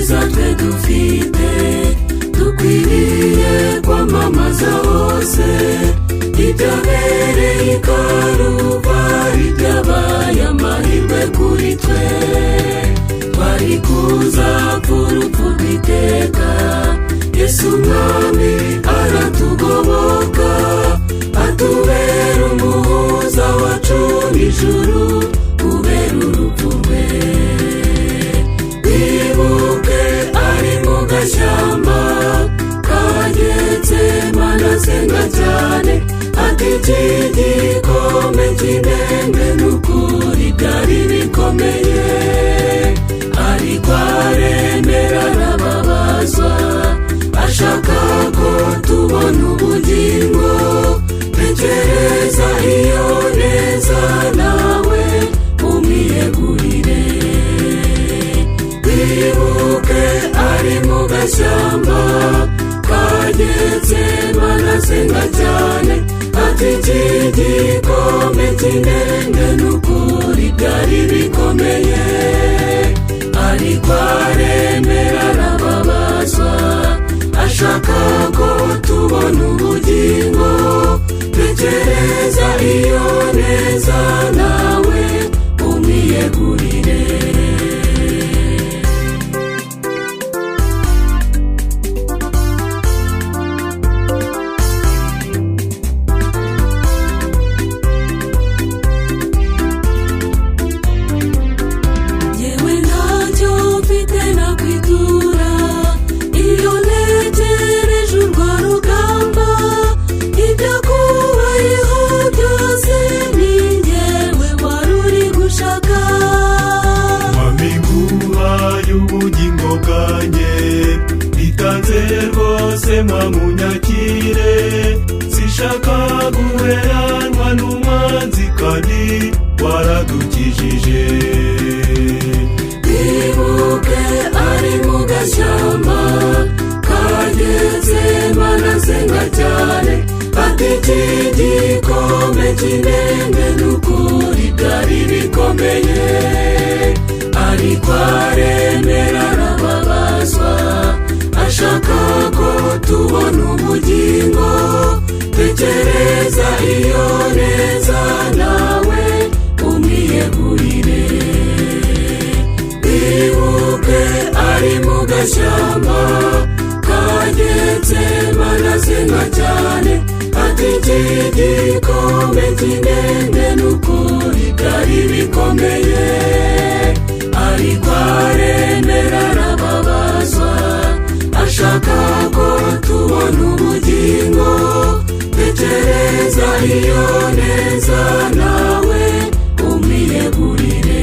ibyiza twe dufite dukwiriye kwamamaza hose, ibyabereye i Karuvari byabaye amahirwe kuri twe. Twari kuza urupfu rw'iteka, Yesu Umwami aratugoboka, atubera umuhuza wacu n'ijuru kubera urupfu rwe. Twibuke ari mu gashyamba ka Getsemani asenga cyane, ati iki gikombe cy'indenga n'ukuri byari bikomeye, ariko aremera arababazwa, ashaka ko tubona ubugingo. Tekereza iyo neza nawe umwiyegurire. Twibuke ari mu gashyamba ka Getsemani asenga cyane, ati iki gikombe cy'indenga n'ukuri byari bikomeye, ariko aremera arababazwa, ashaka ko tubona ubugingo. Tekereza iyo neza nawe umwiyegurire. Yewe ntacyo mfite nakwitura iyo negereje urwo rugamba, ibyakubayeho byose ni njyewe wari uri gushaka. Mami nguhaye ubugingo bwanjye, bitanze rwose mwamunyakire, sishaka guheranwa n'umwanzi kandi waradukijije. Twibuke ari mu gashyamba ka Getsemani asenga cyane, ati iki gikombe cy'indenga n'ukuri byari bikomeye, ariko aremera arababazwa, ashaka ko tubona ubugingo. Tekereza iyo neza nawe umwiyegurire. Twibuke ari mu gashyamba ka Getsemani asenga cyane, ati iki gikombe cy'indenga n'ukuri byari bikomeye, ariko aremera arababazwa, ashaka ko tubona ubugingo. Tekereza iyo neza nawe umwiyegurire.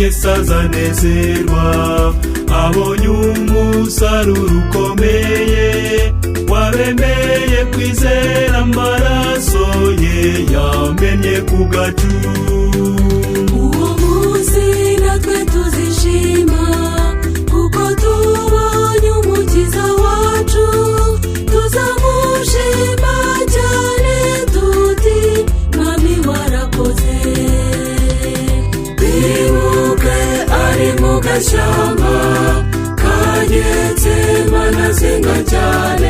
Yesu azanezerwa abonye umusaruro ukomeye, wabemeye kwizera amaraso ye yamennye ku gacu. Uwo munsi natwe tuzishima, kuko tubonye umukiza wacu, tuzamushima cyane tuti Mwami warakoze. Twibuke ari mu gashyamba ka Getsemani asenga cyane,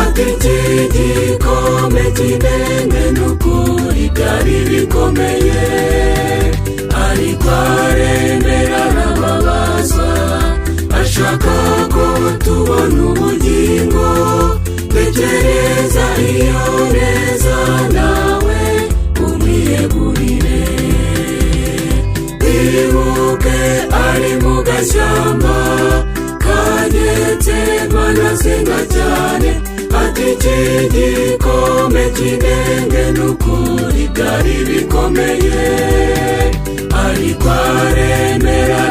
ati iki gikombe cy'indenga n'ukuri byari bikomeye, ariko aremera arababazwa, ashaka ko tubona ubugingo. Tekereza iyo neza nawe umwiyegurire. Twibuke ari mu gashyamba ka Getsemani asenga cyane, ati iki gikombe cy'indenga n'ukuri byari bikomeye, ariko aremera